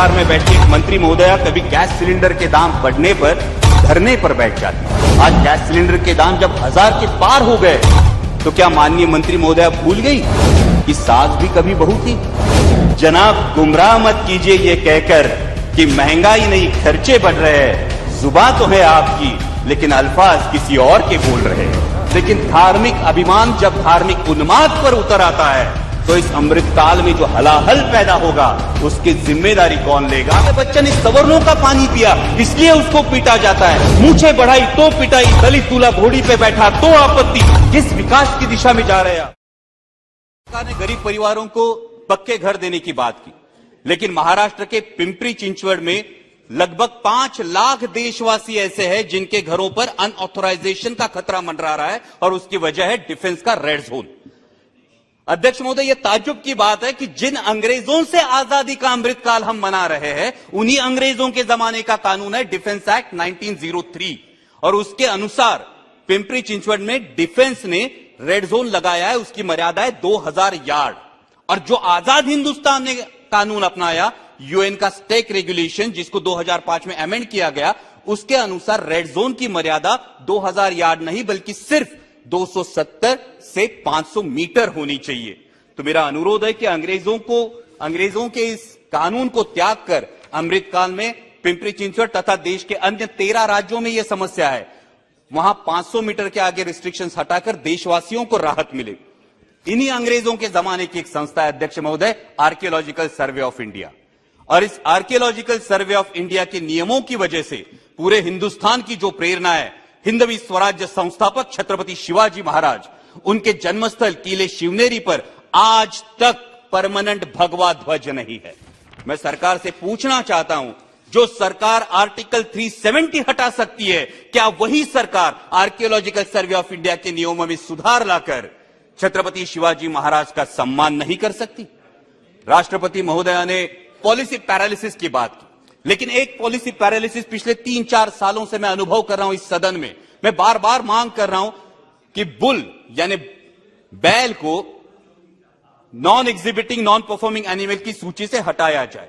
सरकार में बैठी एक मंत्री महोदया कभी गैस सिलेंडर के दाम बढ़ने पर धरने पर बैठ जाती। आज गैस सिलेंडर के दाम जब 1000 के पार हो गए तो क्या माननीय मंत्री महोदया भूल गई कि सास भी कभी बहू थी? जनाब, गुमराह मत कीजिए ये कहकर कि महंगाई नहीं खर्चे बढ़ रहे हैं। जुबान तो है आपकी, लेकिन अल्फाज किसी और के बोल रहे हैं। लेकिन धार्मिक अभिमान जब धार्मिक उन्माद पर उतर आता है तो इस अमृत काल में जो हलाहल पैदा होगा उसकी जिम्मेदारी कौन लेगा? बच्चन ने सवर्णों का पानी पिया इसलिए उसको पीटा जाता है। मूछें बढ़ाई तो पिटाई, दलित दूल्हा घोड़ी पे बैठा तो आपत्ति। किस विकास की दिशा में जा रहे हैं? सरकार ने गरीब परिवारों को पक्के घर देने की बात की, लेकिन महाराष्ट्र के पिंपरी चिंचवड़ में लगभग 5 लाख देशवासी ऐसे हैं जिनके घरों पर अनऑथराइजेशन का खतरा मंडरा रहा है और उसकी वजह है डिफेंस का रेड जोन। अध्यक्ष महोदय, यह ताज्जुब की बात है कि जिन अंग्रेजों से आजादी का अमृतकाल हम मना रहे हैं उन्हीं अंग्रेजों के जमाने का कानून है डिफेंस एक्ट 1903 और उसके अनुसार पिंपरी चिंचवड़ में डिफेंस ने रेड जोन लगाया है। उसकी मर्यादा है 2000 यार्ड। और जो आजाद हिंदुस्तान ने कानून अपनाया, यूएन का स्टेक रेगुलेशन, जिसको 2005 में अमेंड किया गया, उसके अनुसार रेड जोन की मर्यादा 2000 यार्ड नहीं बल्कि सिर्फ 270 से 500 मीटर होनी चाहिए। तो मेरा अनुरोध है कि अंग्रेजों के इस कानून को त्याग कर अमृतकाल में पिंपरी चिंचवड़ तथा देश के अन्य 13 राज्यों में यह समस्या है, वहां 500 मीटर के आगे रिस्ट्रिक्शंस हटाकर देशवासियों को राहत मिले। इन्हीं अंग्रेजों के जमाने की एक संस्था है अध्यक्ष महोदय, आर्कियोलॉजिकल सर्वे ऑफ इंडिया। और इस आर्कियोलॉजिकल सर्वे ऑफ इंडिया के नियमों की वजह से पूरे हिंदुस्तान की जो प्रेरणा है, हिंदवी स्वराज्य संस्थापक छत्रपति शिवाजी महाराज, उनके जन्मस्थल किले शिवनेरी पर आज तक परमानेंट भगवा ध्वज नहीं है। मैं सरकार से पूछना चाहता हूं, जो सरकार आर्टिकल 370 हटा सकती है, क्या वही सरकार आर्कियोलॉजिकल सर्वे ऑफ इंडिया के नियमों में सुधार लाकर छत्रपति शिवाजी महाराज का सम्मान नहीं कर सकती? राष्ट्रपति महोदया ने पॉलिसी पैरालिसिस की बात की, लेकिन एक पॉलिसी पैरालिसिस पिछले 3-4 सालों से मैं अनुभव कर रहा हूं इस सदन में। मैं बार बार मांग कर रहा हूं कि बुल यानी बैल को non exhibiting non performing animal की सूची से हटाया जाए।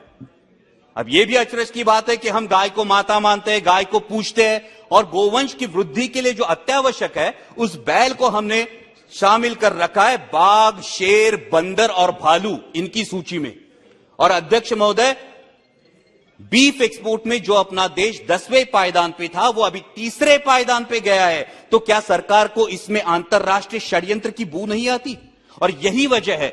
अब यह भी अचरज की बात है कि हम गाय को माता मानते हैं, गाय को पूजते हैं और गोवंश की वृद्धि के लिए जो अत्यावश्यक है उस बैल को हमने शामिल कर रखा है बाघ, शेर, बंदर और भालू इनकी सूची में। और अध्यक्ष महोदय, बीफ एक्सपोर्ट में जो अपना देश 10वें पायदान पे था वो अभी 3रे पायदान पे गया है। तो क्या सरकार को इसमें अंतरराष्ट्रीय षड्यंत्र की बू नहीं आती? और यही वजह है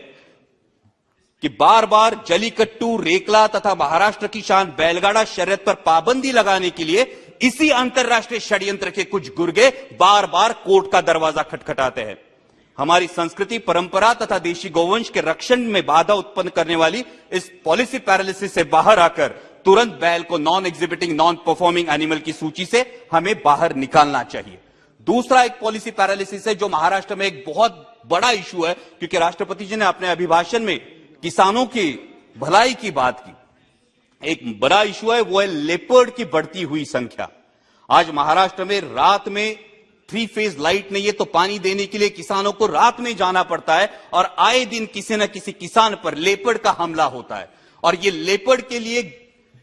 कि बार बार जलीकट्टू, रेकला तथा महाराष्ट्र की शान बैलगाड़ा शर्यत पर पाबंदी लगाने के लिए इसी अंतरराष्ट्रीय षड्यंत्र के कुछ गुर्गे बार बार कोर्ट का दरवाजा खटखटाते हैं। हमारी संस्कृति, परंपरा तथा देशी गोवंश के रक्षण में बाधा उत्पन्न करने वाली इस पॉलिसी पैरालिसिस से बाहर आकर तुरंत बैल को non exhibiting non performing animal की सूची से हमें बाहर निकालना चाहिए। दूसरा एक पॉलिसी पैरालिसिस है जो महाराष्ट्र में एक बहुत बड़ा इशू है, क्योंकि राष्ट्रपति जी ने अपने अभिभाषण में किसानों की भलाई की बात की। एक बड़ा इशू है वो है लेपर्ड की बढ़ती हुई संख्या। आज महाराष्ट्र में रात में 3 फेज लाइट नहीं है तो पानी देने के लिए किसानों को रात में जाना पड़ता है और आए दिन किसी न किसी किसान पर लेपर्ड का हमला होता है। और ये लेपर्ड के लिए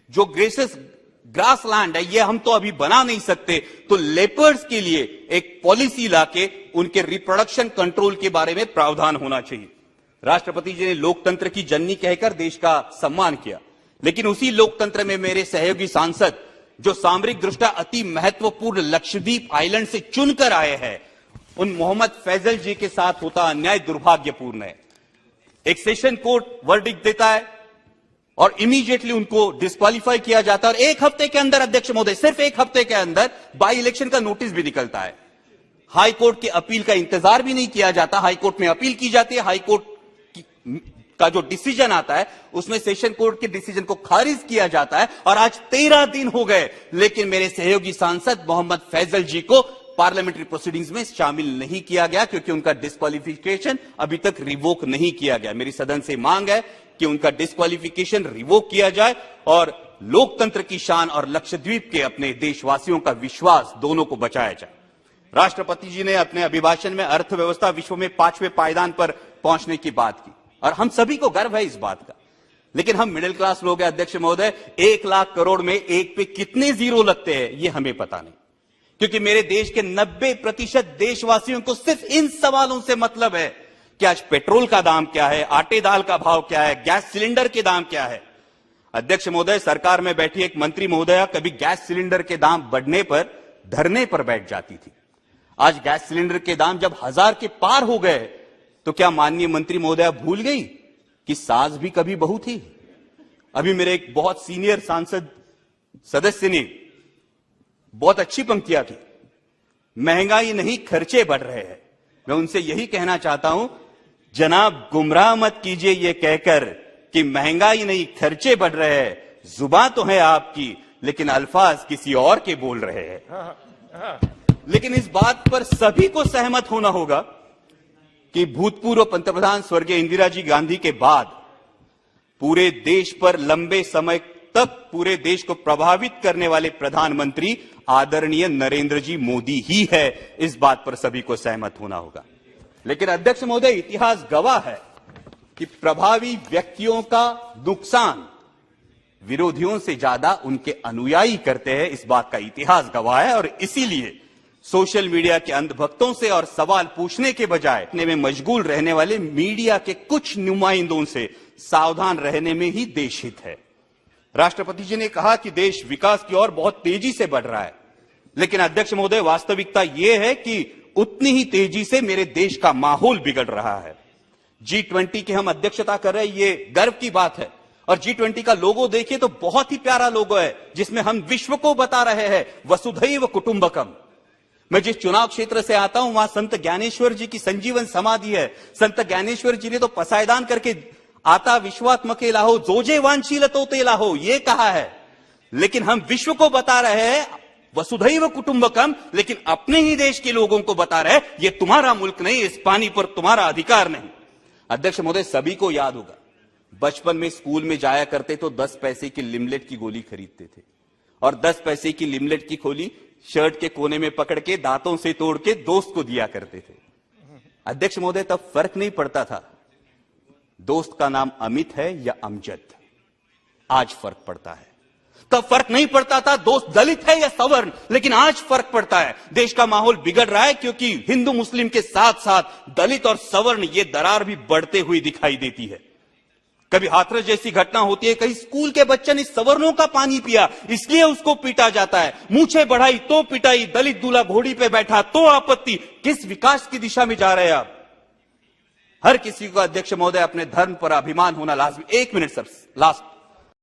जो ग्रास लैंड है ये हम तो अभी बना नहीं सकते, तो लेपर्ड्स के लिए एक पॉलिसी लाके उनके रिप्रोडक्शन कंट्रोल के बारे में प्रावधान होना चाहिए। राष्ट्रपति जी ने लोकतंत्र की जननी कहकर देश का सम्मान किया, लेकिन उसी लोकतंत्र में मेरे सहयोगी सांसद जो सामरिक दृष्टया अति महत्वपूर्ण लक्षद्वीप आइलैंड से चुनकर आए हैं, उन मोहम्मद फैजल जी के साथ होता अन्याय दुर्भाग्यपूर्ण है। एक सेशन कोर्ट वर्डिक्ट देता है और इमीडिएटली उनको डिस्क्वालीफाई किया जाता है और 1 हफ्ते के अंदर, अध्यक्ष महोदय, सिर्फ 1 हफ्ते के अंदर बाई इलेक्शन का नोटिस भी निकलता है। हाई कोर्ट की अपील का इंतजार भी नहीं किया जाता। हाई कोर्ट में अपील की जाती है, हाई कोर्ट का जो डिसीजन आता है उसमें सेशन कोर्ट के डिसीजन को खारिज किया जाता है और आज 13 दिन हो गए, लेकिन मेरे सहयोगी सांसद मोहम्मद फैजल जी को पार्लियामेंट्री प्रोसीडिंग्स में शामिल नहीं किया गया क्योंकि उनका डिस्क्वालिफिकेशन अभी तक रिवोक नहीं किया गया। मेरी सदन से मांग है कि उनका डिस्क्वालिफिकेशन रिवोक किया जाए और लोकतंत्र की शान और लक्षद्वीप के अपने देशवासियों का विश्वास दोनों को बचाया जाए। राष्ट्रपति जी ने अपने अभिभाषण में अर्थव्यवस्था विश्व में 5वें पायदान पर पहुंचने की बात की और हम सभी को गर्व है इस बात का, लेकिन हम मिडिल क्लास लोग हैं अध्यक्ष महोदय, 1 लाख करोड़ में एक पे कितने जीरो लगते हैं ये हमें पता नहीं, क्योंकि मेरे देश के 90% देशवासियों को सिर्फ इन सवालों से मतलब है कि आज पेट्रोल का दाम क्या है, आटे दाल का भाव क्या है, गैस सिलेंडर के दाम क्या है। अध्यक्ष महोदय, सरकार में बैठी एक मंत्री महोदया कभी गैस सिलेंडर के दाम बढ़ने पर धरने पर बैठ जाती थी। आज गैस सिलेंडर के दाम जब 1000 के पार हो गए तो क्या माननीय मंत्री महोदया भूल गई कि सास भी कभी बहू थी। अभी मेरे एक बहुत सीनियर सांसद सदस्य ने बहुत अच्छी पंक्तियां की, महंगाई नहीं खर्चे बढ़ रहे हैं। मैं उनसे यही कहना चाहता हूं, जनाब गुमराह मत कीजिए ये कहकर कि महंगाई नहीं खर्चे बढ़ रहे हैं। जुबान तो है आपकी लेकिन अल्फाज किसी और के बोल रहे हैं। लेकिन इस बात पर सभी को सहमत होना होगा कि भूतपूर्व पंतप्रधान स्वर्गीय इंदिरा जी गांधी के बाद पूरे देश पर लंबे समय तक पूरे देश को प्रभावित करने वाले प्रधानमंत्री आदरणीय नरेंद्र जी मोदी ही है। इस बात पर सभी को सहमत होना होगा। लेकिन अध्यक्ष महोदय, इतिहास गवाह है कि प्रभावी व्यक्तियों का नुकसान विरोधियों से ज्यादा उनके अनुयायी करते हैं। इस बात का इतिहास गवाह है और इसीलिए सोशल मीडिया के अंधभक्तों से और सवाल पूछने के बजाय में मशगूल रहने वाले मीडिया के कुछ नुमाइंदों से सावधान रहने में ही देश हित है। राष्ट्रपति जी ने कहा कि देश विकास की ओर बहुत तेजी से बढ़ रहा है, लेकिन अध्यक्ष महोदय, वास्तविकता यह है कि उतनी ही तेजी से मेरे देश का माहौल बिगड़ रहा है। G20 की हम अध्यक्षता कर रहे हैं, ये गर्व की बात है। और G20 का लोगो देखिए तो बहुत ही प्यारा लोगो है, जिसमें हम विश्व को बता रहे हैं वसुधैव कुटुंबकम। मैं जिस चुनाव क्षेत्र से आता हूं वहां संत ज्ञानेश्वर जी की संजीवन समाधि है। संत ज्ञानेश्वर जी ने तो पसायदान करके आता विश्वात्मके लाहो जोजे वांछीलतो ते लाहो ये कहा है, लेकिन हम विश्व को बता रहे हैं वसुधैव कुटुंबकम, लेकिन अपने ही देश के लोगों को बता रहे हैं ये तुम्हारा मुल्क नहीं, इस पानी पर तुम्हारा अधिकार नहीं। अध्यक्ष महोदय, सभी को याद होगा बचपन में स्कूल में जाया करते तो 10 पैसे की लिमलेट की गोली खरीदते थे और 10 पैसे की लिमलेट की गोली शर्ट के कोने में पकड़ के दांतों से तोड़ के दोस्त को दिया करते थे। अध्यक्ष महोदय, तब फर्क नहीं पड़ता था दोस्त का नाम अमित है या अमजद। आज फर्क पड़ता है। तब फर्क नहीं पड़ता था दोस्त दलित है या सवर्ण, लेकिन आज फर्क पड़ता है। देश का माहौल बिगड़ रहा है क्योंकि हिंदू मुस्लिम के साथ साथ दलित और सवर्ण ये दरार भी बढ़ते हुई दिखाई देती है। कभी हाथरस जैसी घटना होती है, कहीं स्कूल के बच्चे ने सवर्णों का पानी पिया इसलिए उसको पीटा जाता है, मूछे बढ़ाई तो पिटाई, दलित दूल्हा घोड़ी पे बैठा तो आपत्ति। किस विकास की दिशा में जा रहे हैं आप? हर किसी को अध्यक्ष महोदय अपने धर्म पर अभिमान होना लाजमी। 1 मिनट सर, लास्ट